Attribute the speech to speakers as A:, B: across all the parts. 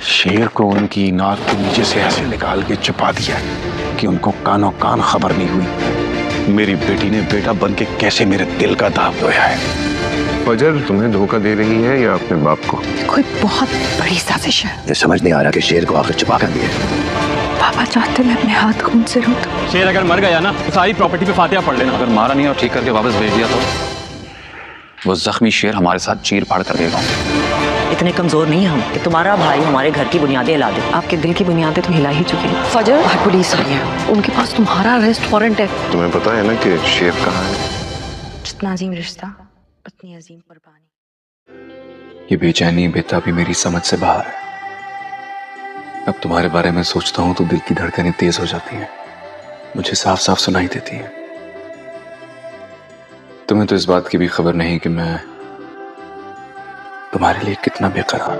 A: शेर کو ان کی ناک کے نیچے سے ایسے نکال کے چھپا دیا کہ ان کو کانوں کان خبر نہیں ہوئی۔ میری بیٹی نے بیٹا بن کے کیسے میرے دل کا داغ دھویا ہے۔
B: فجر تمہیں دھوکہ دے رہی ہے یا اپنے باپ کو؟
C: کوئی بہت بڑی سازش ہے۔
D: یہ سمجھ نہیں آ رہا کہ شیر کو آخر چھپا کر دیا۔
C: پاپا چاہتے میں اپنے ہاتھ خون سے رو دوں۔
E: شیر اگر مر گیا نا تو ساری پراپرٹی پہ فاتحہ پڑھ لینا۔
F: اگر مارا نہیں اور ٹھیک کر کے واپس بھیج دیا تو وہ زخمی شیر ہمارے ساتھ چیر پھاڑ کر دے گا۔
G: اتنے کمزور نہیں ہم کہ تمہارا بھائی ہمارے گھر کی بنیادیں ہلا دے۔
C: آپ کے دل کی بنیادیں تو ہلا ہی چکی ہیں۔ فجر باہر پولیس آئی ہے، ان کے پاس تمہارا اریسٹ وارنٹ ہے۔
B: تمہیں پتا ہے نا کہ شیر کہاں ہے؟
C: جتنا عظیم رشتہ اتنی عظیم قربانی۔
F: یہ بے چینی بےتابی میری سمجھ سے باہر ہے۔ اب تمہارے بارے میں سوچتا ہوں تو دل کی دھڑکنیں تیز ہو جاتی ہیں، مجھے صاف صاف سنائی دیتی ہیں۔ تمہیں تو اس بات کی بھی خبر نہیں کہ میں تمہارے لیے کتنا بے قرار۔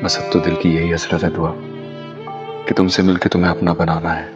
F: بس اب تو دل کی یہی حسرت ہے دعا کہ تم سے مل کے تمہیں اپنا بنانا ہے۔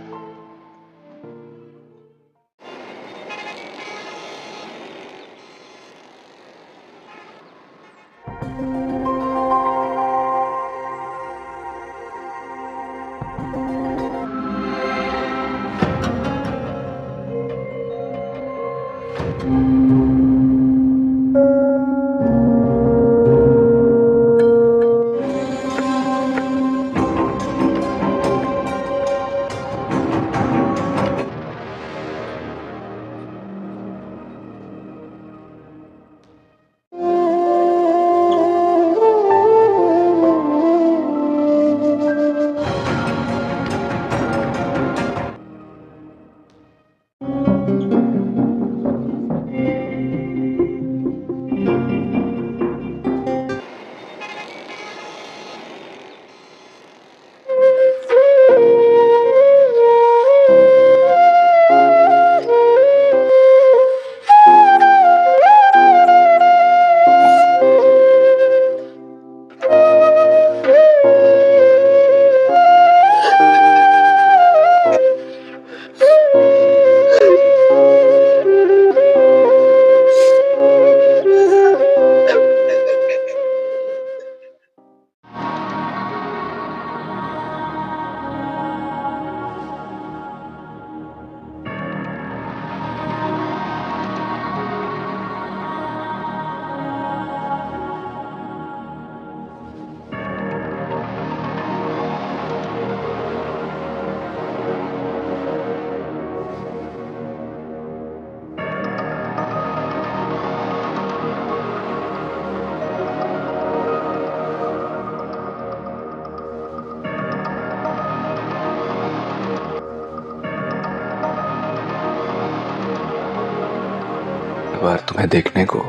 F: بار تمہیں دیکھنے کو،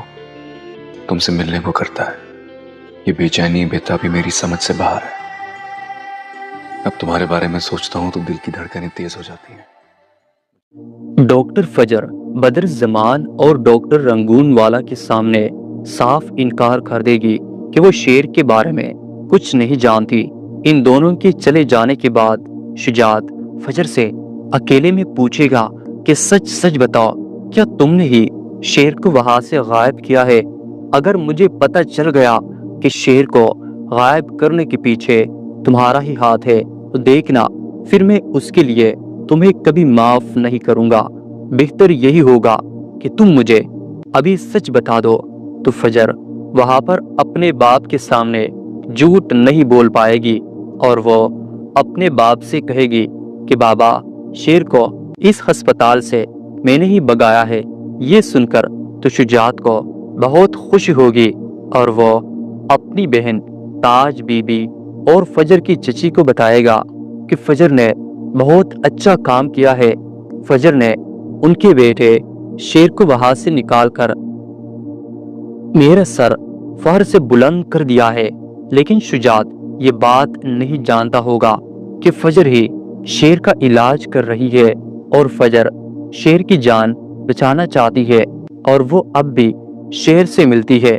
F: تم سے ملنے کو کرتا ہے۔ یہ بے چینی بےتابی میری سمجھ سے باہر ہے۔ اب تمہارے بارے میں سوچتا ہوں تو دل کی دھڑکنیں تیز ہو جاتی ہیں۔
H: ڈاکٹر فجر بدر زمان اور ڈاکٹر رنگون والا کے سامنے صاف انکار کر دے گی کہ وہ شیر کے بارے میں کچھ نہیں جانتی۔ ان دونوں کے چلے جانے کے بعد شجاعت فجر سے اکیلے میں پوچھے گا کہ سچ سچ بتاؤ، کیا تم نے ہی شیر کو وہاں سے غائب کیا ہے؟ اگر مجھے پتہ چل گیا کہ شیر کو غائب کرنے کے پیچھے تمہارا ہی ہاتھ ہے تو دیکھنا، پھر میں اس کے لیے تمہیں کبھی معاف نہیں کروں گا۔ بہتر یہی ہوگا کہ تم مجھے ابھی سچ بتا دو۔ تو فجر وہاں پر اپنے باپ کے سامنے جھوٹ نہیں بول پائے گی اور وہ اپنے باپ سے کہے گی کہ بابا، شیر کو اس ہسپتال سے میں نے ہی بگایا ہے۔ یہ سن کر تو شجاعت کو بہت خوشی ہوگی اور وہ اپنی بہن تاج بی بی اور فجر کی چچی کو بتائے گا کہ فجر نے بہت اچھا کام کیا ہے۔ فجر نے ان کے بیٹے شیر کو وہاں سے نکال کر میرا سر فہر سے بلند کر دیا ہے، لیکن شجاعت یہ بات نہیں جانتا ہوگا کہ فجر ہی شیر کا علاج کر رہی ہے اور فجر شیر کی جان بچانا چاہتی ہے اور وہ اب بھی शेर से मिलती है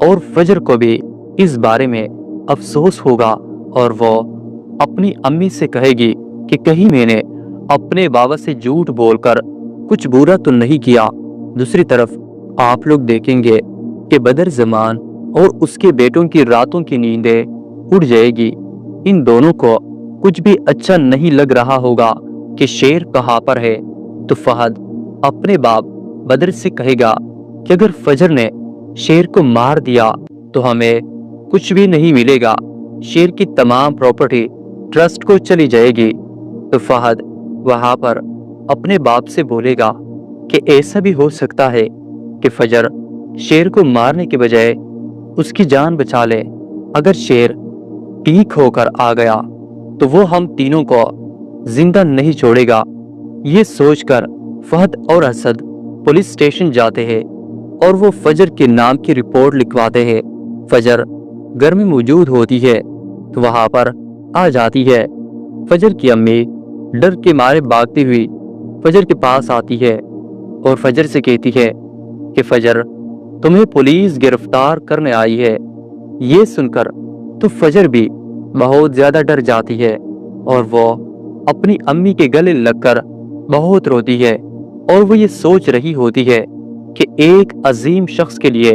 H: और फजर को भी इस बारे में अफसोस होगा और वो अपनी अम्मी से कहेगी कि कहीं मैंने अपने बाबा से झूठ बोलकर कुछ बुरा तो नहीं किया। दूसरी तरफ आप लोग देखेंगे कि बदर जमान और उसके बेटों की रातों की नींदें उड़ जाएगी। इन दोनों को कुछ भी अच्छा नहीं लग रहा होगा कि शेर कहाँ पर है। तो फहद अपने बाप बदर से कहेगा कि अगर फजर ने शेर को मार दिया तो हमें कुछ भी नहीं मिलेगा, शेर की तमाम प्रॉपर्टी ट्रस्ट को चली जाएगी। तो फहद वहां पर अपने बाप से बोलेगा कि ऐसा भी हो सकता है कि फजर शेर को मारने के बजाय उसकी जान बचा ले। अगर शेर ठीक होकर आ गया तो वो हम तीनों को जिंदा नहीं छोड़ेगा। ये सोचकर फहद और असद पुलिस स्टेशन जाते हैं और वो फजर के नाम की रिपोर्ट लिखवाते हैं। फजर घर में मौजूद होती है तो वहां पर आ जाती है। फजर की अम्मी डर के मारे भागती हुई फजर के पास आती है और फजर से कहती है कि फजर तुम्हें पुलिस गिरफ्तार करने आई है। ये सुनकर तो फजर भी बहुत ज्यादा डर जाती है और वो अपनी अम्मी के गले लगकर बहुत रोती है और वो ये सोच रही होती है कि एक अजीम शख्स के लिए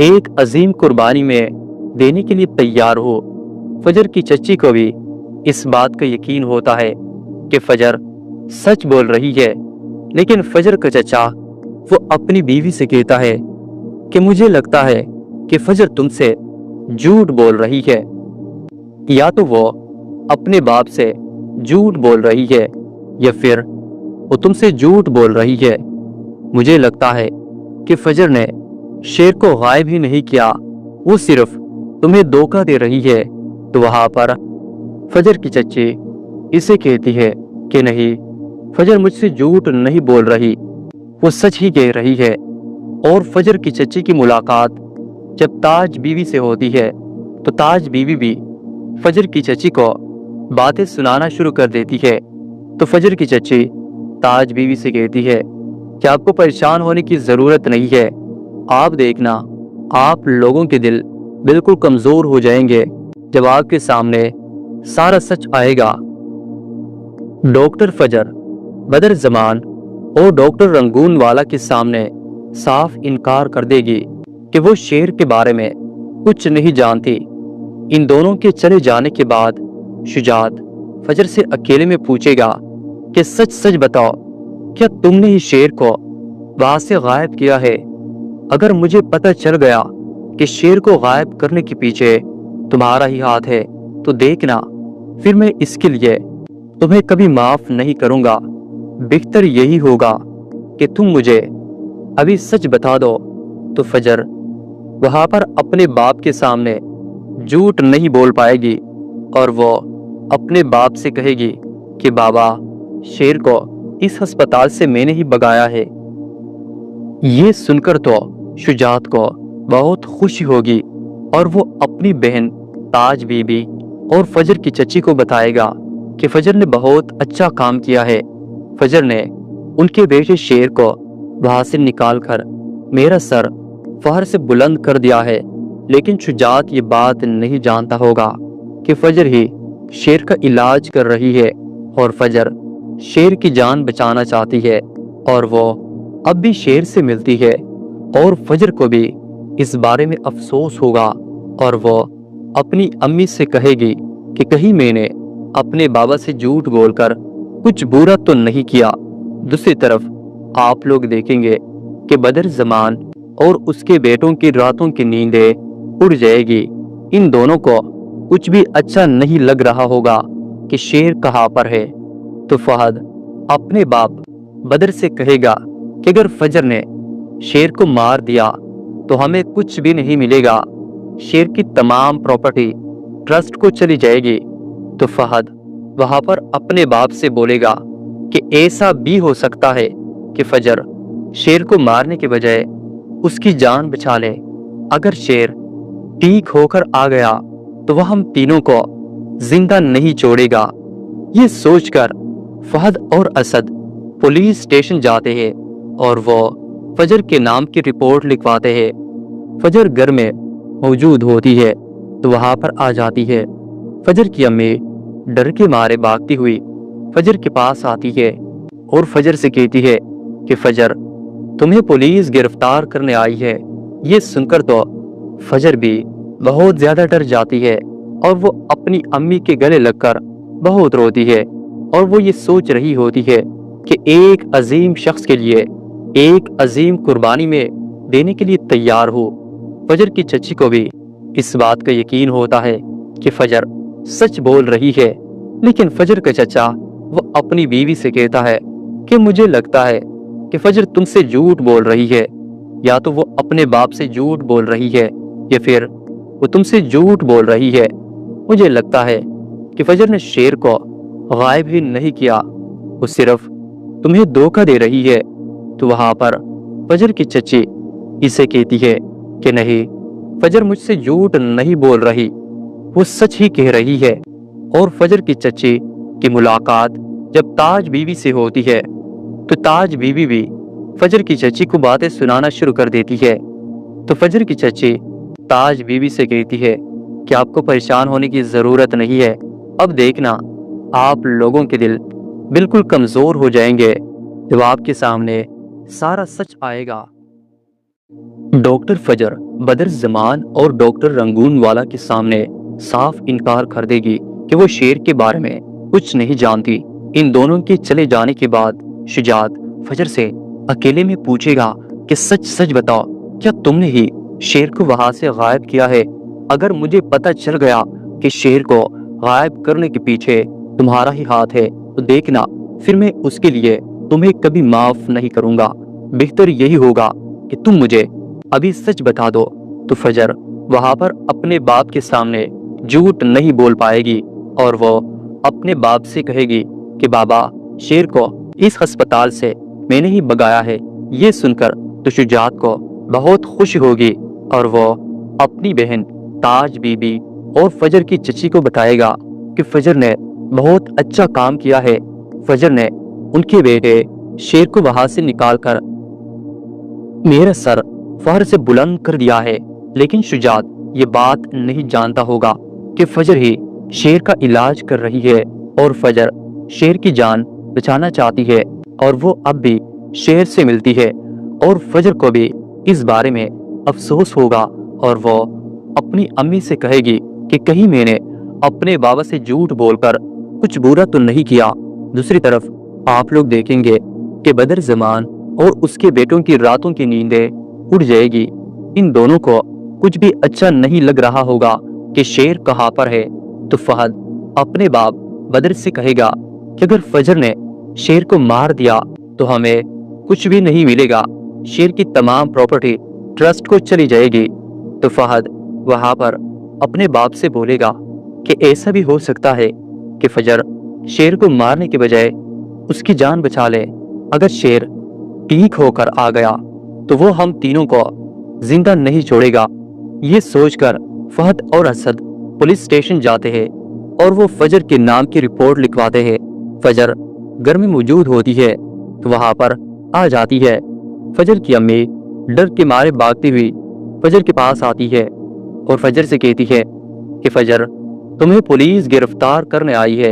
H: एक अजीम कुर्बानी में देने के लिए तैयार हो। फजर की चच्ची को भी इस बात का यकीन होता है कि फजर सच बोल रही है, लेकिन फजर का चचा वो अपनी बीवी से कहता है कि मुझे लगता है कि फजर तुमसे झूठ बोल रही है, या तो वो अपने बाप से झूठ बोल रही है या फिर वो तुमसे झूठ बोल रही है। मुझे लगता है कि फजर ने शेर को गायब ही नहीं किया, वो सिर्फ तुम्हें धोखा दे रही है। तो वहां पर फजर की चच्ची इसे कहती है कि नहीं, फजर मुझसे झूठ नहीं बोल रही, वो सच ही कह रही है। और फजर की चच्ची की मुलाकात जब ताज बीवी से होती है तो ताज बीवी भी फजर की चच्ची को बातें सुनाना शुरू कर देती है। तो फजर की चच्ची ताज बीवी से कहती है कि आपको परेशान होने की जरूरत नहीं है, आप देखना आप लोगों के दिल बिल्कुल कमजोर हो जाएंगे जब आपके सामने सारा सच आएगा। डॉक्टर फजर बदर जमान और डॉक्टर रंगून वाला के सामने साफ इनकार कर देगी कि वो शेर के बारे में कुछ नहीं जानती। इन दोनों के चले जाने के बाद शुजात फजर से अकेले में पूछेगा कि सच सच बताओ, क्या तुमने ही शेर को वहां से गायब किया है? अगर मुझे पता चल गया कि शेर को गायब करने के पीछे तुम्हारा ही हाथ है तो देखना, फिर मैं इसके लिए तुम्हें कभी माफ नहीं करूंगा। बेहतर यही होगा कि तुम मुझे अभी सच बता दो। तो फजर वहां पर अपने बाप के सामने झूठ नहीं बोल पाएगी और वो अपने बाप से कहेगी कि बाबा, शेर को इस अस्पताल से मैंने ही भगाया है। ये सुनकर तो शुजात को बहुत खुशी होगी और वो अपनी बहन ताज बीबी और फजर की चच्ची को बताएगा कि फजर ने बहुत अच्छा काम किया है। फजर ने उनके बेटे शेर को वहां से निकालकर मेरा सर फहर से बुलंद कर दिया है। लेकिन शुजात ये बात नहीं जानता होगा कि फजर ही शेर का इलाज कर रही है और फजर शेर की जान बचाना चाहती है और वो अब भी शेर से मिलती है। और फजर को भी इस बारे में अफसोस होगा और वो अपनी अम्मी से कहेगी कि कहीं मैंने अपने बाबा से झूठ बोलकर कुछ बुरा तो नहीं किया। दूसरी तरफ आप लोग देखेंगे कि बदर जमान और उसके बेटों की रातों की नींदें उड़ जाएगी। इन दोनों को कुछ भी अच्छा नहीं लग रहा होगा कि शेर कहाँ पर है। तो फहद अपने बाप बदर से कहेगा कि अगर फजर ने शेर को मार दिया तो हमें कुछ भी नहीं मिलेगा, शेर की तमाम प्रॉपर्टी ट्रस्ट को चली जाएगी। तो फहद वहां पर अपने बाप से बोलेगा कि ऐसा भी हो सकता है कि फजर शेर को मारने के बजाय उसकी जान बचा ले। अगर शेर ठीक होकर आ गया तो वह हम तीनों को जिंदा नहीं छोड़ेगा। ये सोचकर फहद और असद पुलिस स्टेशन जाते हैं और वो फजर के नाम की रिपोर्ट लिखवाते हैं। फजर घर में मौजूद होती है तो वहां पर आ जाती है। फजर की अम्मी डर के मारे भागती हुई फजर के पास आती है और फजर से कहती है कि फजर, तुम्हें पुलिस गिरफ्तार करने आई है। ये सुनकर तो फजर भी बहुत ज्यादा डर जाती है और वो अपनी अम्मी के गले लगकर बहुत रोती है और वो ये सोच रही होती है कि एक अजीम शख्स के लिए एक अजीम कुर्बानी में देने के लिए तैयार हो। फजर की चच्ची को भी इस बात का यकीन होता है कि फजर सच बोल रही है, लेकिन फजर का चचा वो अपनी बीवी से कहता है कि मुझे लगता है कि फजर तुमसे झूठ बोल रही है, या तो वो अपने बाप से झूठ बोल रही है या फिर वो तुमसे झूठ बोल रही है। मुझे लगता है कि फजर ने शेर को गायब ही नहीं किया, वो सिर्फ तुम्हें धोखा दे रही है। तो वहां पर फजर की चच्ची इसे कहती है कि नहीं, फजर मुझसे झूठ नहीं बोल रही, वो सच ही कह रही है। और फजर की चच्ची की मुलाकात जब ताज बीवी से होती है तो ताज बीवी भी फजर की चच्ची को बातें सुनाना शुरू कर देती है। तो फजर की चच्ची ताज बीवी से कहती है कि आपको परेशान होने की जरूरत नहीं है, अब देखना आप लोगों के दिल बिल्कुल कमजोर हो जाएंगे जब आपके सामने सारा सच आएगा। डॉक्टर फजर बदर जमान और डॉक्टर रंगून वाला के सामने साफ इनकार कर देगी कि वो शेर के बारे में कुछ नहीं जानती। इन दोनों के चले जाने के बाद शुजात फजर से अकेले में पूछेगा कि सच सच बताओ, क्या तुमने ही शेर को वहां से गायब किया है? अगर मुझे पता चल गया कि शेर को गायब करने के पीछे तुम्हारा ही हाथ है तो देखना फिर मैं उसके लिए तुम्हें कभी माफ नहीं करूंगा। बेहतर यही होगा कि तुम मुझे अभी सच बता दो। तो फजर वहां पर अपने बाप के सामने झूठ नहीं बोल पाएगी और वो अपने बाप से कहेगी कि बाबा, शेर को इस अस्पताल से मैंने ही भगाया है। ये सुनकर तो शुजात को बहुत खुशी होगी और वो अपनी बहन ताज बीबी और फजर की चची को बताएगा कि फजर ने बहुत अच्छा काम किया है। फजर ने उनके बेटे शेर को वहां से निकालकर मेरा सर फहर से बुलंद कर दिया है। लेकिन शुजात ये बात नहीं जानता होगा कि फजर ही शेर का इलाज कर रही है और फजर शेर की जान बचाना चाहती है और वो अब भी शेर से मिलती है। और फजर को भी इस बारे में अफसोस होगा और वो अपनी अम्मी से कहेगी कि कहीं मैंने अपने बाबा से झूठ बोलकर कुछ बुरा तो नहीं किया। दूसरी तरफ आप लोग देखेंगे कि बदर जमान और उसके बेटों की रातों की नींदें उड़ जाएगी। इन दोनों को कुछ भी अच्छा नहीं लग रहा होगा कि शेर कहाँ पर है। तो फहद अपने बाप बदर से कहेगा कि अगर फजर ने शेर को मार दिया तो हमें कुछ भी नहीं मिलेगा, शेर की तमाम प्रॉपर्टी ट्रस्ट को चली जाएगी। तो फहद वहां पर अपने बाप से बोलेगा कि ऐसा भी हो सकता है कि फजर शेर को मारने के बजाय उसकी जान बचा ले। अगर शेर ठीक होकर आ गया तो वो हम तीनों को जिंदा नहीं छोड़ेगा। ये सोचकर फहद और असद पुलिस स्टेशन जाते हैं और वो फजर के नाम की रिपोर्ट लिखवाते हैं। फजर घर में मौजूद होती है तो वहां पर आ जाती है। फजर की अम्मी डर के मारे भागती हुई फजर के पास आती है और फजर से कहती है कि फजर, तुम्हें पुलिस गिरफ्तार करने आई है।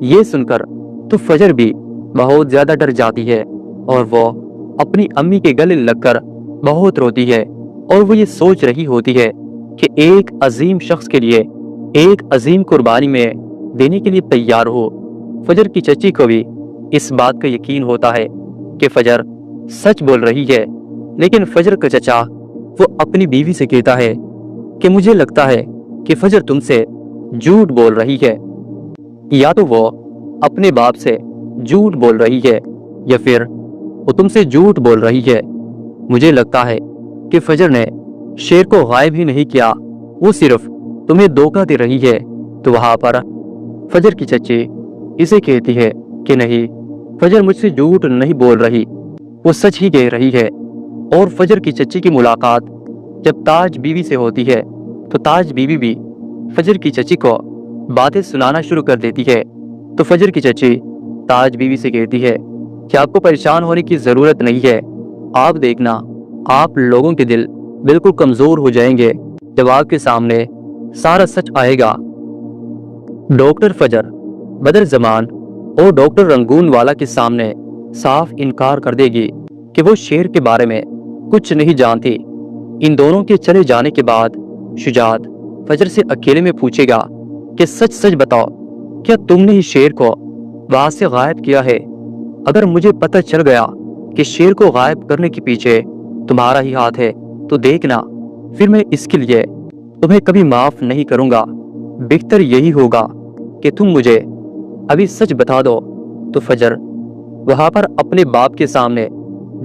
H: ये सुनकर तो फजर भी बहुत ज्यादा डर जाती है और वो अपनी अम्मी के गले लगकर बहुत रोती है और वो ये सोच रही होती है कि एक अजीम शख्स के लिए एक अजीम कुर्बानी में देने के लिए तैयार हो। फजर की चची को भी इस बात का यकीन होता है कि फजर सच बोल रही है, लेकिन फजर का चचा वो अपनी बीवी से कहता है कि मुझे लगता है कि फजर तुमसे झूठ बोल रही है, या तो वो अपने बाप से झूठ बोल रही है या फिर वो तुमसे झूठ बोल रही है। मुझे लगता है कि फजर ने शेर को गायब ही नहीं किया, वो सिर्फ तुम्हें धोखा दे रही है। तो वहां पर फजर की चची इसे कहती है कि नहीं, फजर मुझसे झूठ नहीं बोल रही, वो सच ही कह रही है। और फजर की चची की मुलाकात जब ताज बीवी से होती है तो ताज बीवी भी फजर की चची को बातें सुनाना शुरू कर देती है। तो फजर की चची ताज बीवी से कहती है कि आपको परेशान होने की जरूरत नहीं है, آپ دیکھنا آپ لوگوں کے دل بالکل کمزور ہو جائیں گے جب آپ کے سامنے سارا سچ آئے گا۔ ڈاکٹر فجر بدر زمان اور ڈاکٹر رنگون والا کے سامنے صاف انکار کر دے گی کہ وہ شیر کے بارے میں کچھ نہیں جانتی۔ ان دونوں کے چلے جانے کے بعد شجاعت فجر سے اکیلے میں پوچھے گا کہ سچ سچ بتاؤ، کیا تم نے ہی شیر کو وہاں سے غائب کیا ہے؟ اگر مجھے پتہ چل گیا کہ شیر کو غائب کرنے کے پیچھے تمہارا ہی ہاتھ ہے تو دیکھنا پھر میں اس کے لیے تمہیں کبھی معاف نہیں کروں گا۔ بہتر یہی ہوگا کہ تم مجھے ابھی سچ بتا دو۔ تو فجر وہاں پر اپنے باپ کے سامنے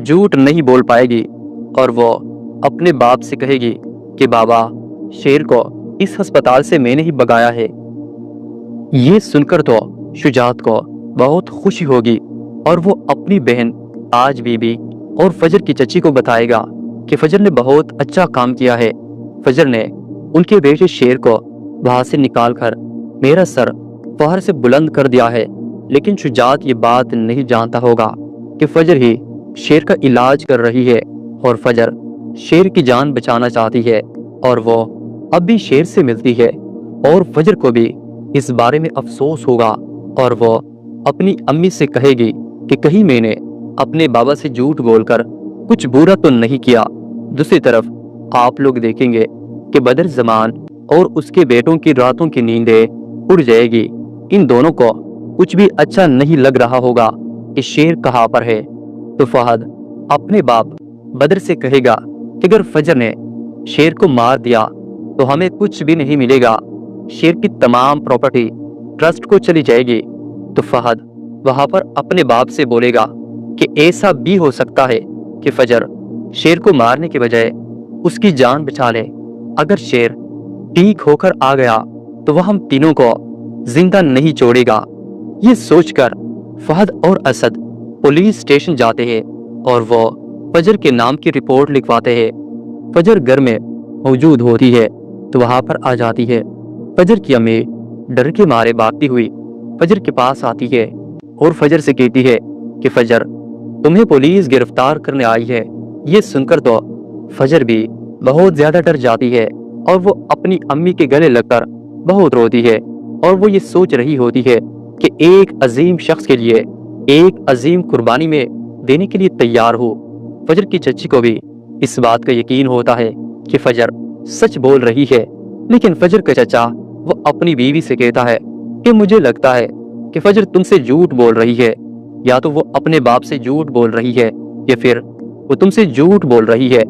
H: جھوٹ نہیں بول پائے گی اور وہ اپنے باپ سے کہے گی کہ بابا، شیر کو اس ہسپتال سے میں نے ہی بگایا ہے۔ یہ سن کر تو شجاعت کو بہت خوشی ہوگی اور وہ اپنی بہن تاج بی بی اور فجر کی چچی کو بتائے گا کہ فجر نے بہت اچھا کام کیا ہے۔ فجر نے ان کے بیٹے شیر کو وہاں سے نکال کر میرا سر فہر سے بلند کر دیا ہے، لیکن شجاعت یہ بات نہیں جانتا ہوگا کہ فجر ہی شیر کا علاج کر رہی ہے اور فجر شیر کی جان بچانا چاہتی ہے اور وہ اب بھی شیر سے ملتی ہے، اور فجر کو بھی اس بارے میں افسوس ہوگا اور وہ اپنی امی سے کہے گی کہ کہیں میں نے اپنے بابا سے جھوٹ بول کر کچھ برا تو نہیں کیا۔ دوسری طرف آپ لوگ دیکھیں گے کہ بدر زمان اور اس کے بیٹوں کی راتوں کی نیندیں اڑ جائے گی۔ ان دونوں کو کچھ بھی اچھا نہیں لگ رہا ہوگا کہ شیر کہاں پر ہے۔ تو فہد اپنے باپ بدر سے کہے گا کہ اگر فجر نے شیر کو مار دیا تو ہمیں کچھ بھی نہیں ملے گا، شیر کی تمام پراپرٹی ٹرسٹ کو چلی جائے گی۔ تو فہد وہاں پر اپنے باپ سے بولے گا کہ ایسا بھی ہو سکتا ہے کہ فجر شیر کو مارنے کے بجائے اس کی جان بچا لے۔ اگر شیر ٹھیک ہو کر آ گیا تو وہ ہم تینوں کو زندہ نہیں چھوڑے گا۔ یہ سوچ کر فہد اور اسد پولیس اسٹیشن جاتے ہیں اور وہ فجر کے نام کی رپورٹ لکھواتے ہیں۔ فجر گھر میں موجود ہوتی ہے تو وہاں پر آ جاتی ہے۔ فجر کی امی ڈر کے مارے بھاگتی ہوئی فجر کے پاس آتی ہے اور فجر سے کہتی ہے کہ فجر، تمہیں پولیس گرفتار کرنے آئی ہے۔ یہ سن کر تو فجر بھی بہت زیادہ ڈر جاتی ہے اور وہ اپنی امی کے گلے لگ کر بہت روتی ہے اور وہ یہ سوچ رہی ہوتی ہے کہ ایک عظیم شخص کے لیے ایک عظیم قربانی میں دینے کے لیے تیار ہو۔ فجر کی چچی کو بھی اس بات کا یقین ہوتا ہے کہ فجر سچ بول رہی ہے، لیکن فجر کا چچا وہ اپنی بیوی سے کہتا ہے کہ مجھے لگتا ہے کہ فجر تم سے جھوٹ بول رہی ہے، یا تو وہ اپنے باپ سے جھوٹ بول رہی ہے یا پھر وہ تم سے جھوٹ بول رہی ہے۔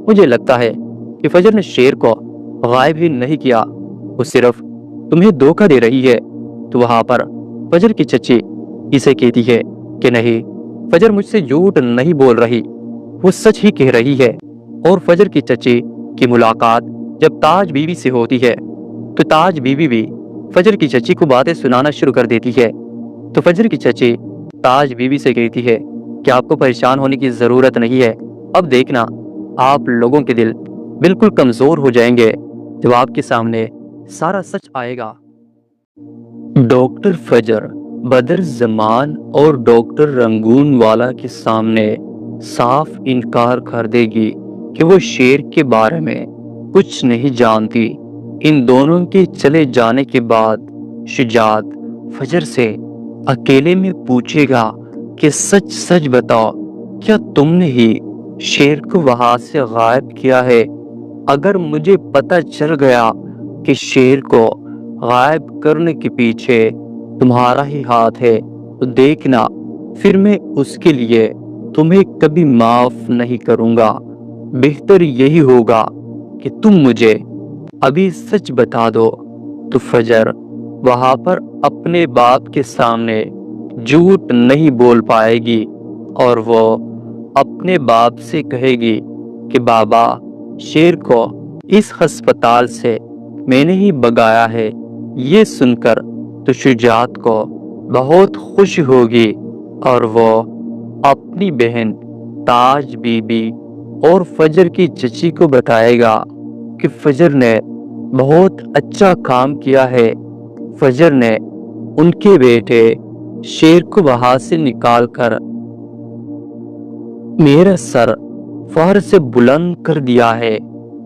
H: مجھے لگتا ہے کہ فجر نے شیر کو غائب ہی نہیں کیا، وہ صرف تمہیں دھوکہ دے رہی ہے۔ تو وہاں پر فجر کی چچی اسے کہتی ہے کہ نہیں، فجر مجھ سے جھوٹ نہیں بول رہی، وہ سچ ہی کہہ رہی ہے۔ اور فجر کی چچی کی ملاقات جب تاج بیوی سے ہوتی ہے تو تاج بیوی بھی فجر کی چچی کو باتیں سنانا شروع کر دیتی ہے۔ تو فجر کی چچی تاج بیوی سے کہتی ہے کہ آپ کو پریشان ہونے کی ضرورت نہیں ہے، اب دیکھنا آپ لوگوں کے دل بالکل کمزور ہو جائیں گے جب آپ کے سامنے سارا سچ آئے گا۔ ڈاکٹر فجر بدر زمان اور ڈاکٹر رنگون والا کے سامنے صاف انکار کر دے گی کہ وہ شیر کے بارے میں کچھ نہیں جانتی۔ ان دونوں کے چلے جانے کے بعد شجاعت فجر سے اکیلے میں پوچھے گا کہ سچ سچ بتاؤ، کیا تم نے ہی شیر کو وہاں سے غائب کیا ہے؟ اگر مجھے پتہ چل گیا کہ شیر کو غائب کرنے کے پیچھے تمہارا ہی ہاتھ ہے تو دیکھنا پھر میں اس کے لیے تمہیں کبھی معاف نہیں کروں گا۔ بہتر یہی ہوگا کہ تم مجھے ابھی سچ بتا دو۔ تو فجر وہاں پر اپنے باپ کے سامنے جھوٹ نہیں بول پائے گی اور وہ اپنے باپ سے کہے گی کہ بابا، شیر کو اس ہسپتال سے میں نے ہی بگایا ہے۔ یہ سن کر تو شجاعت کو بہت خوش ہوگی اور وہ اپنی بہن تاج بی بی اور فجر کی چچی کو بتائے گا کہ فجر نے بہت اچھا کام کیا ہے، فجر نے ان کے بیٹے شیر کو وہاں سے نکال کر میرا سر فہر سے بلند کر دیا ہے،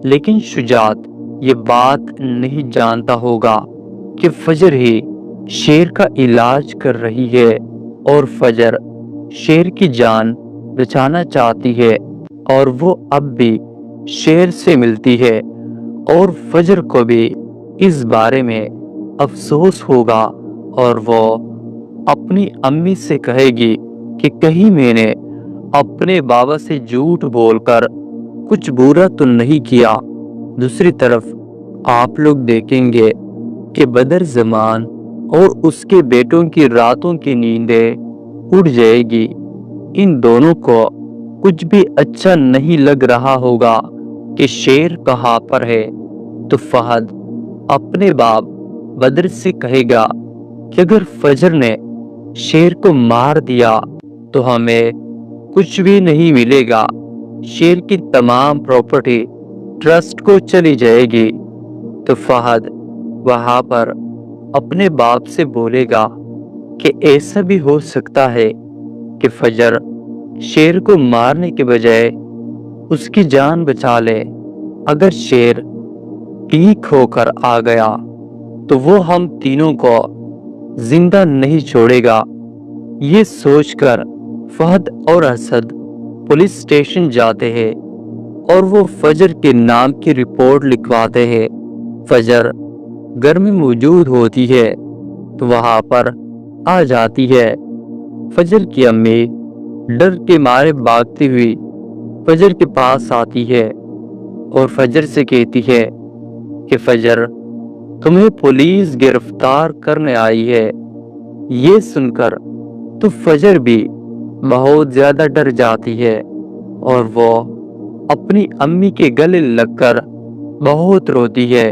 H: لیکن شجاعت یہ بات نہیں جانتا ہوگا کہ فجر ہی شیر کا علاج کر رہی ہے اور فجر شیر کی جان بچانا چاہتی ہے اور وہ اب بھی شیر سے ملتی ہے، اور فجر کو بھی اس بارے میں افسوس ہوگا اور وہ اپنی امی سے کہے گی کہ کہیں میں نے اپنے بابا سے جھوٹ بول کر کچھ برا تو نہیں کیا۔ دوسری طرف آپ لوگ دیکھیں گے کہ بدر زمان اور اس کے بیٹوں کی راتوں کی نیندیں اڑ جائے گی۔ ان دونوں کو کچھ بھی اچھا نہیں لگ رہا ہوگا کہ شیر کہاں پر ہے، تو فہد اپنے باپ بدر سے کہے گا کہ اگر فجر نے شیر کو مار دیا تو ہمیں کچھ بھی نہیں ملے گا، شیر کی تمام پراپرٹی ٹرسٹ کو چلی جائے گی۔ تو فہد وہاں پر اپنے باپ سے بولے گا کہ ایسا بھی ہو سکتا ہے کہ فجر شیر کو مارنے کے بجائے اس کی جان بچا لے۔ اگر شیر ٹھیک ہو کر آ گیا تو وہ ہم تینوں کو زندہ نہیں چھوڑے گا۔ یہ سوچ کر فہد اور اسد پولیس اسٹیشن جاتے ہیں اور وہ فجر کے نام کی رپورٹ لکھواتے ہیں۔ فجر گھر میں موجود ہوتی ہے تو وہاں پر آ جاتی ہے۔ فجر کی امی ڈر کے مارے بھاگتی ہوئی فجر کے پاس آتی ہے اور فجر سے کہتی ہے کہ فجر تمہیں پولیس گرفتار کرنے آئی ہے۔ یہ سن کر تو فجر بھی بہت زیادہ ڈر جاتی ہے اور وہ اپنی امی کے گلے لگ کر بہت روتی ہے،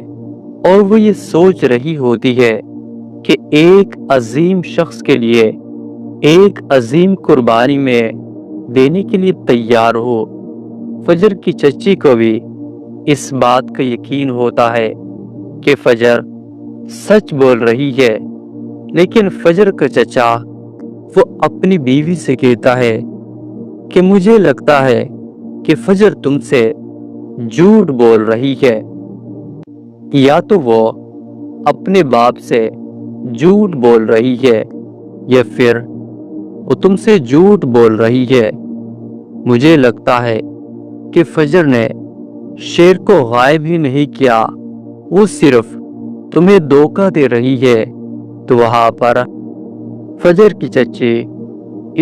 H: اور وہ یہ سوچ رہی ہوتی ہے کہ ایک عظیم شخص کے لیے ایک عظیم قربانی میں دینے کے لیے تیار ہو۔ فجر کی چچی کو بھی اس بات کا یقین ہوتا ہے کہ فجر سچ بول رہی ہے، لیکن فجر کا چچا وہ اپنی بیوی سے کہتا ہے کہ مجھے لگتا ہے کہ فجر تم سے جھوٹ بول رہی ہے، یا تو وہ اپنے باپ سے جھوٹ بول رہی ہے یا پھر وہ تم سے جھوٹ بول رہی ہے۔ مجھے لگتا ہے کہ فجر نے شیر کو غائب ہی نہیں کیا، وہ صرف تمہیں دھوکہ دے رہی ہے۔ تو وہاں پر فجر کی چچی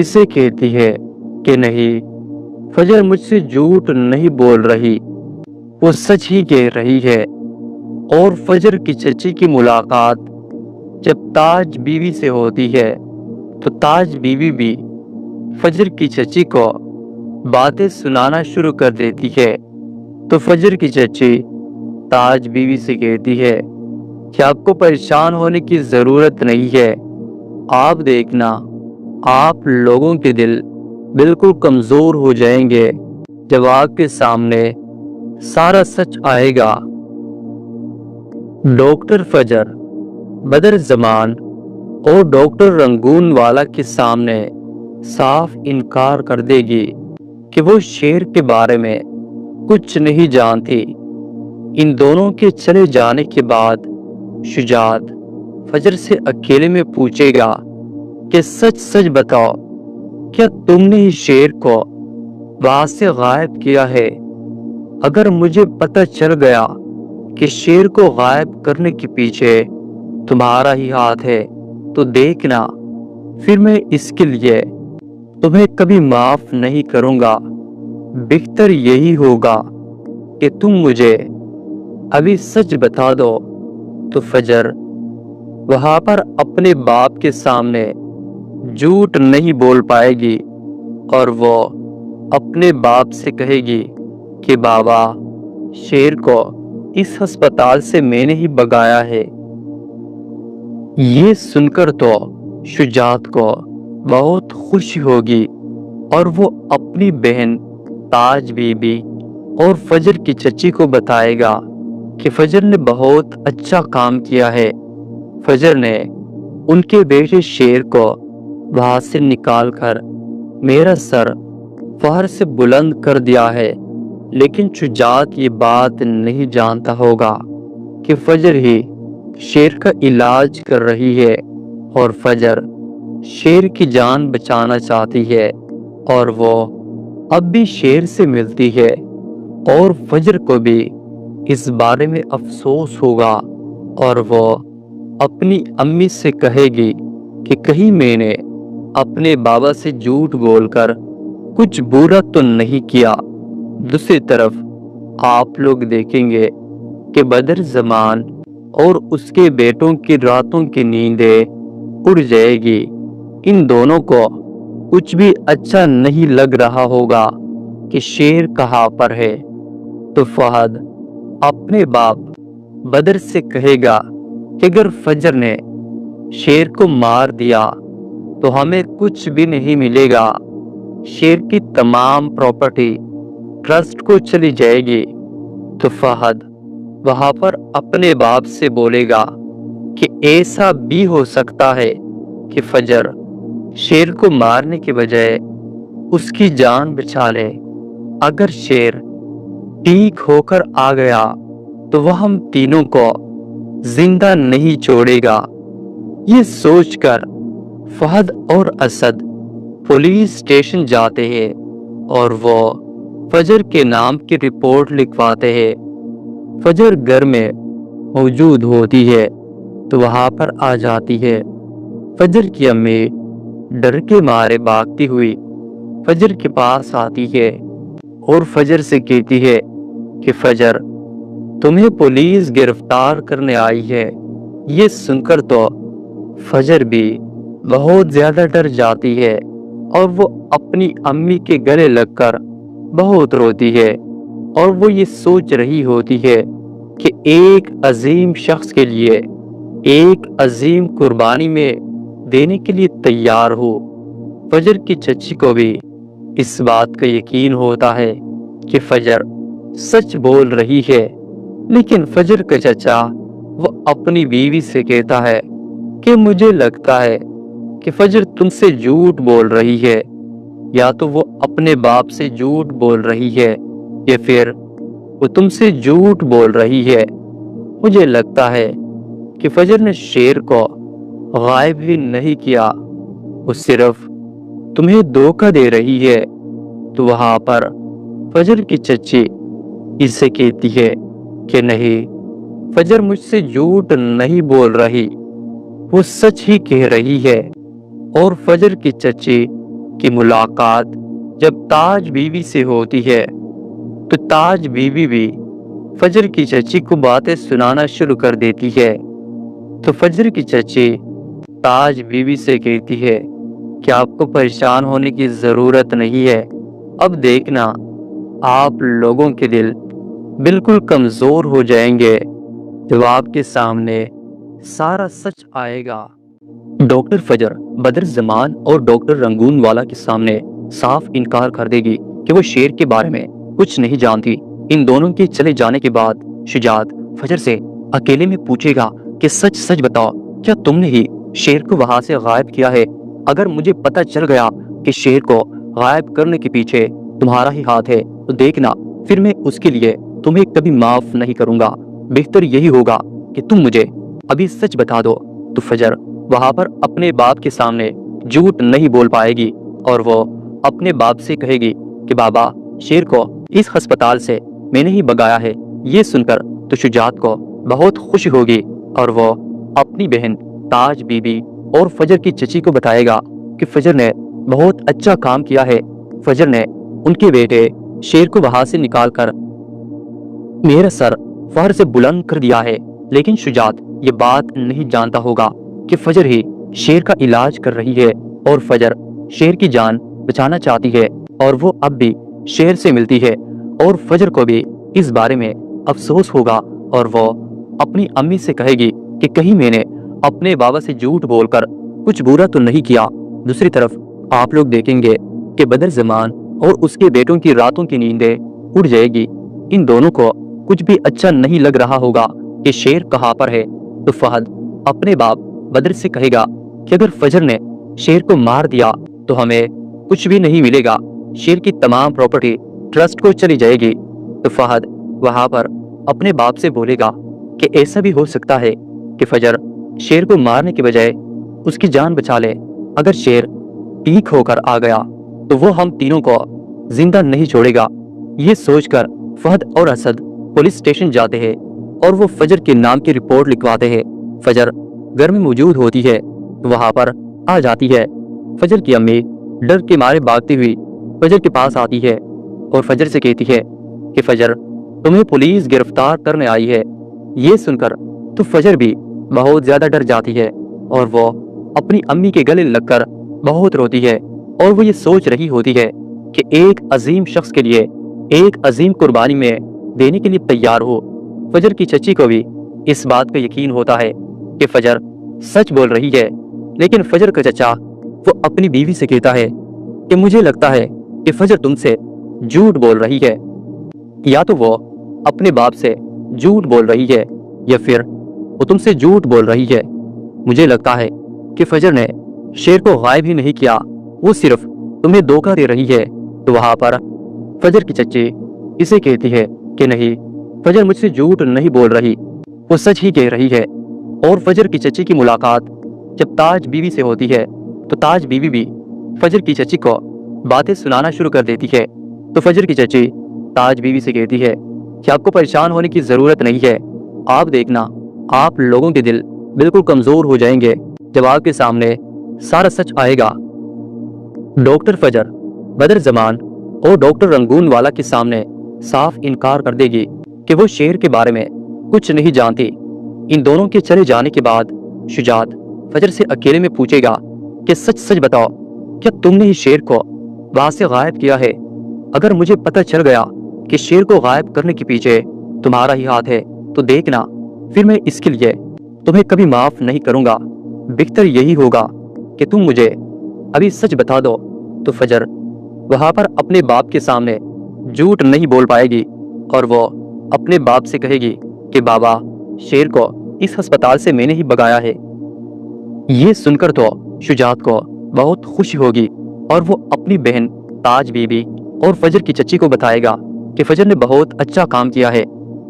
H: اسے کہتی ہے کہ نہیں، فجر مجھ سے جھوٹ نہیں بول رہی، وہ سچ ہی کہہ رہی ہے۔ اور فجر کی چچی کی ملاقات جب تاج بیوی سے ہوتی ہے تو تاج بیوی بھی فجر کی چچی کو باتیں سنانا شروع کر دیتی ہے۔ تو فجر کی چچی تاج بیوی سے کہتی ہے کہ آپ کو پریشان ہونے کی ضرورت نہیں ہے، آپ دیکھنا آپ لوگوں کے دل بالکل کمزور ہو جائیں گے جب آپ کے سامنے سارا سچ آئے گا۔ ڈاکٹر فجر بدر زمان اور ڈاکٹر رنگون والا کے سامنے صاف انکار کر دے گی کہ وہ شیر کے بارے میں کچھ نہیں جانتی۔ ان دونوں کے چلے جانے کے بعد شجاعت فجر سے اکیلے میں پوچھے گا کہ سچ سچ بتاؤ، کیا تم نے ہی شیر کو وہاں سے غائب کیا ہے؟ اگر مجھے پتہ چل گیا کہ شیر کو غائب کرنے کے پیچھے تمہارا ہی ہاتھ ہے تو دیکھنا پھر میں اس کے لیے تمہیں کبھی معاف نہیں کروں گا۔ بہتر یہی ہوگا کہ تم مجھے ابھی سچ بتا دو۔ تو فجر وہاں پر اپنے باپ کے سامنے جھوٹ نہیں بول پائے گی اور وہ اپنے باپ سے کہے گی کہ بابا، شیر کو اس ہسپتال سے میں نے ہی بھگایا ہے۔ یہ سن کر تو شجاعت کو بہت خوشی ہوگی اور وہ اپنی بہن تاج بی بی اور فجر کی چچی کو بتائے گا کہ فجر نے بہت اچھا کام کیا ہے۔ فجر نے ان کے بیٹے شیر کو وہاں سے نکال کر میرا سر फहर से बुलंद कर दिया है, लेकिन शुजात ये बात नहीं जानता होगा कि फजर ही शेर का इलाज कर रही है और फजर शेर की जान बचाना चाहती है और वो अब भी शेर से मिलती है और फजर को भी इस बारे में अफसोस होगा और वो अपनी अम्मी से कहेगी कि कहीं मैंने अपने बाबा से झूठ बोलकर कुछ बुरा तो नहीं किया। दूसरी तरफ आप लोग देखेंगे कि बदर जमान और उसके बेटों की रातों की नींदें उड़ जाएगी। इन दोनों को कुछ भी अच्छा नहीं लग रहा होगा कि शेर कहाँ पर है। तो फहद अपने बाप बदर से कहेगा कि अगर फजर ने शेर को मार दिया तो हमें कुछ भी नहीं मिलेगा, शेर की तमाम प्रॉपर्टी ट्रस्ट को चली जाएगी। तो फहद वहां पर अपने बाप से बोलेगा कि ऐसा भी हो सकता है कि फजर शेर को मारने के बजाय उसकी जान बचा ले। अगर शेर ठीक होकर आ गया तो वह हम तीनों को जिंदा नहीं छोड़ेगा। ये सोचकर फहद और असद पुलिस स्टेशन जाते हैं और वो फजर के नाम की रिपोर्ट लिखवाते हैं। फजर घर में मौजूद होती है तो वहां पर आ जाती है। फजर की अम्मी डर के मारे भागती हुई फजर के पास आती है और फजर से कहती है कि फजर, तुम्हें पुलिस गिरफ्तार करने आई है। ये सुनकर तो फजर भी बहुत ज्यादा डर जाती है और वो अपनी अम्मी के गले लगकर बहुत रोती है और वो ये सोच रही होती है कि एक अजीम शख्स के लिए एक अजीम कुर्बानी में देने के लिए तैयार हो। फजर की चच्ची को भी इस बात का यकीन होता है कि फजर सच बोल रही है, लेकिन फजर का चचा वो अपनी बीवी से कहता है कि मुझे लगता है कि फजर तुमसे झूठ बोल रही है, या तो वो अपने बाप से झूठ बोल रही है या फिर वो तुमसे झूठ बोल रही है। मुझे लगता है कि फजर ने शेर को गायब भी नहीं किया, वो सिर्फ तुम्हें धोखा दे रही है। तो वहां पर फजर की चच्ची इसे कहती है कि नहीं, फजर मुझसे झूठ नहीं बोल रही, वो सच ही कह रही है। और फजर की चच्ची की मुलाकात जब ताज बीवी से होती है तो ताज बीवी भी फजर की चच्ची को बातें सुनाना शुरू कर देती है। तो फजर की चच्ची ताज बीवी से कहती है कि आपको परेशान होने की जरूरत नहीं है, अब देखना आप लोगों के दिल बिल्कुल कमजोर हो जाएंगे जब आपके सामने सारा सच आएगा। डॉक्टर फजर बदर जमान और डॉक्टर रंगून वाला के सामने साफ इनकार कर देगी कि वो शेर के बारे में कुछ नहीं जानती। इन दोनों के चले जाने के बाद शुजात फजर से अकेले में पूछेगा कि सच सच बताओ, क्या तुमने ही शेर को वहां से गायब किया है? अगर मुझे पता चल गया कि शेर को गायब करने के पीछे तुम्हारा ही हाथ है तो देखना फिर मैं उसके लिए तुम्हें कभी माफ नहीं करूंगा। बेहतर यही होगा कि तुम मुझे अभी सच बता दो। तो फजर वहां पर अपने बाप के सामने झूठ नहीं बोल पाएगी और वो अपने बाप से कहेगी कि बाबा, शेर को इस अस्पताल से मैंने ही भगाया है। ये सुनकर तो शुजात को बहुत खुशी होगी और वो अपनी बहन ताज बीबी और फजर की चची को बताएगा कि फजर ने बहुत अच्छा काम किया है। फजर ने उनके बेटे शेर को वहां से निकालकर मेरा सर फहर से बुलंद कर दिया है, लेकिन शुजात ये बात नहीं जानता होगा कि फजर ही शेर का इलाज कर रही है और फजर शेर की जान बचाना चाहती है और वो अब भी शेर से मिलती है। और फजर को भी इस बारे में अफसोस होगा और वो अपनी अम्मी से कहेगी कि कहीं मैंने अपने बाबा से झूठ बोलकर कुछ बुरा तो नहीं किया। दूसरी तरफ आप लोग देखेंगे कि बदर जमान और उसके बेटों की रातों की नींदें उड़ जाएगी। इन दोनों को कुछ भी अच्छा नहीं लग रहा होगा कि शेर कहाँ पर है। तो फहद अपने बाप बदर से कहेगा कि अगर फजर ने शेर को मार दिया तो हमें कुछ भी नहीं मिलेगा, शेर की तमाम प्रॉपर्टी ट्रस्ट को चली जाएगी तो फहद वहां पर अपने बाप से बोलेगा कि ऐसा भी हो सकता है कि फजर शेर को मारने के बजाय उसकी जान बचा ले। अगर शेर ठीक होकर आ गया तो वो हम तीनों को जिंदा नहीं छोड़ेगा। ये सोचकर फहद और असद पुलिस स्टेशन जाते हैं और वो फजर के नाम की रिपोर्ट लिखवाते हैं। फजर घर में मौजूद होती है तो वहां पर आ जाती है। फजर की अम्मी डर के मारे भागती हुई फजर के पास आती है और फजर से कहती है कि फजर तुम्हें पुलिस गिरफ्तार करने आई है। ये सुनकर तो फजर भी बहुत ज्यादा डर जाती है और वो अपनी अम्मी के गले लगकर बहुत रोती है और वो ये सोच रही होती है कि एक अजीम शख्स के लिए एक अजीम कुर्बानी में देने के लिए तैयार हो। फजर की चची को भी इस बात का यकीन होता है कि फजर सच बोल रही है, लेकिन फजर का चचा वो अपनी बीवी से कहता है कि मुझे लगता है कि फजर तुमसे झूठ बोल रही है। या तो वो अपने बाप से झूठ बोल रही है या फिर वो तुमसे झूठ बोल रही है। मुझे लगता है कि फजर ने शेर को गायब ही नहीं किया, वो सिर्फ तुम्हें धोखा दे रही है। तो वहां पर फजर की चच्ची इसे कहती है कि नहीं, फजर मुझसे झूठ नहीं बोल रही, वो सच ही कह रही है। और फजर की चच्ची की मुलाकात जब ताज बीवी से होती है तो ताज बीवी भी फजर की चच्ची को बातें सुनाना शुरू कर देती है। तो फजर की चच्ची ताज बीवी से कहती है कि आपको परेशान होने की जरूरत नहीं है, आप देखना आप लोगों के दिल बिल्कुल कमजोर हो जाएंगे जब आपके सामने सारा सच आएगा। डॉक्टर फजर बदर जमान और डॉक्टर रंगून वाला के सामने साफ इनकार कर देगी कि वो शेर के बारे में कुछ नहीं जानती। इन दोनों के चले जाने के बाद शुजात फजर से अकेले में पूछेगा कि सच सच बताओ, क्या तुमने ही शेर को वहां से गायब किया है? अगर मुझे पता चल गया कि शेर को गायब करने के पीछे तुम्हारा ही हाथ है तो देखना फिर मैं इसके लिए तुम्हें कभी माफ नहीं करूंगा। बेहतर यही होगा कि तुम मुझे अभी सच बता दो। तो फजर वहां पर अपने बाप के सामने झूठ नहीं बोल पाएगी और वो अपने बाप से कहेगी कि बाबा, शेर को इस अस्पताल से मैंने ही भगाया है। ये सुनकर तो शुजात को बहुत खुशी होगी और वो अपनी बहन ताज बीबी और फजर की चच्ची को बताएगा कि फजर ने बहुत अच्छा काम किया है।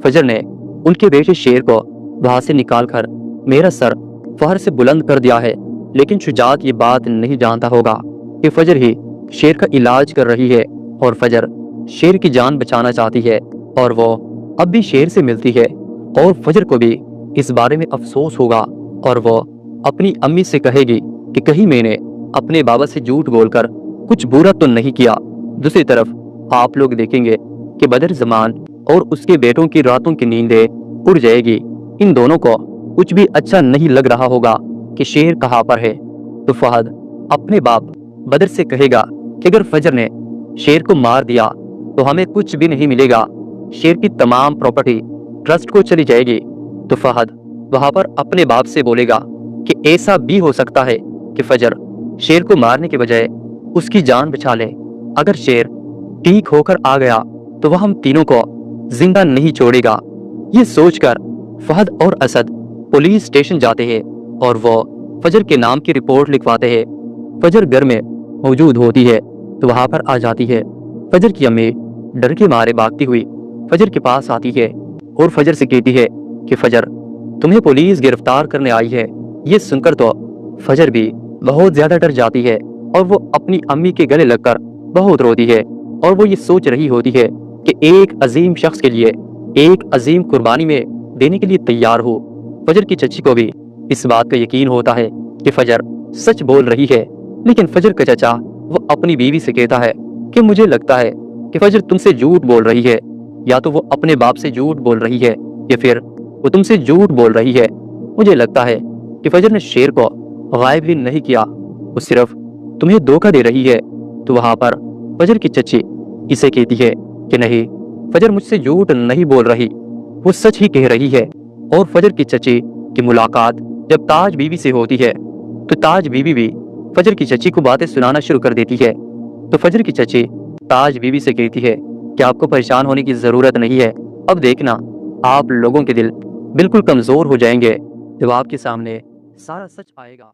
H: फजर ने उनके बेटे शेर को वहां से निकालकर मेरा सर फहर से बुलंद कर दिया है। लेकिन शुजात ये बात नहीं जानता होगा कि फजर ही शेर का इलाज कर रही है और फजर शेर की जान बचाना चाहती है और वो अब भी शेर से मिलती है। और फजर को भी इस बारे में अफसोस होगा और वो अपनी अम्मी से कहेगी कि कहीं मैंने अपने बाबा से झूठ बोलकर कुछ बुरा तो नहीं किया। दूसरी तरफ आप लोग देखेंगे कि बदर जमान और उसके बेटों की रातों की नींदें उड़ जाएगी। इन दोनों को कुछ भी अच्छा नहीं लग रहा होगा कि शेर कहाँ पर है। तो फहद अपने बाप बदर से कहेगा कि अगर फजर ने शेर को मार दिया तो हमें कुछ भी नहीं मिलेगा, शेर की तमाम प्रॉपर्टी ट्रस्ट को चली जाएगी। तो फहद वहां पर अपने बाप से बोलेगा कि ऐसा भी हो सकता है कि फजर शेर को मारने के बजाय उसकी जान बचा ले। अगर शेर ठीक होकर आ गया तो वह हम तीनों को जिंदा नहीं छोड़ेगा। ये सोचकर फहद और असद पुलिस स्टेशन जाते हैं और वो फजर के नाम की रिपोर्ट लिखवाते हैं। फजर घर में मौजूद होती है तो वहां पर आ जाती है। फजर की अम्मी डर के मारे भागती हुई फजर के पास आती है और फजर से कहती है कि फजर तुम्हें पुलिस गिरफ्तार करने आई है। ये सुनकर तो फजर भी बहुत ज्यादा डर जाती है और वो अपनी अम्मी के गले लगकर बहुत रोती है और वो ये सोच रही होती है कि एक अजीम शख्स के लिए एक अजीम कुर्बानी में देने के लिए तैयार हो। फजर की चची को भी इस बात का यकीन होता है कि फजर सच बोल रही है, लेकिन फजर का चचा वो अपनी बीवी से कहता है कि मुझे लगता है कि फजर तुमसे झूठ बोल रही है। या तो वो अपने बाप से झूठ बोल रही है या फिर वो तुमसे झूठ बोल रही है। मुझे लगता है कि फजर ने शेर को गायब ही नहीं किया, वो सिर्फ तुम्हें धोखा दे रही है। तो वहां पर फजर की चची इसे कहती है कि नहीं, फजर मुझसे झूठ नहीं बोल रही, वो सच ही कह रही है। और फजर की चची की मुलाकात जब ताज बीवी से होती है तो ताज बीवी भी फजर की चची को बातें सुनाना शुरू कर देती है। तो फजर की चची ताज बीवी से कहती है कि आपको परेशान होने की जरूरत नहीं है, अब देखना आप लोगों के दिल बिल्कुल कमजोर हो जाएंगे जब आपके सामने सारा सच आएगा।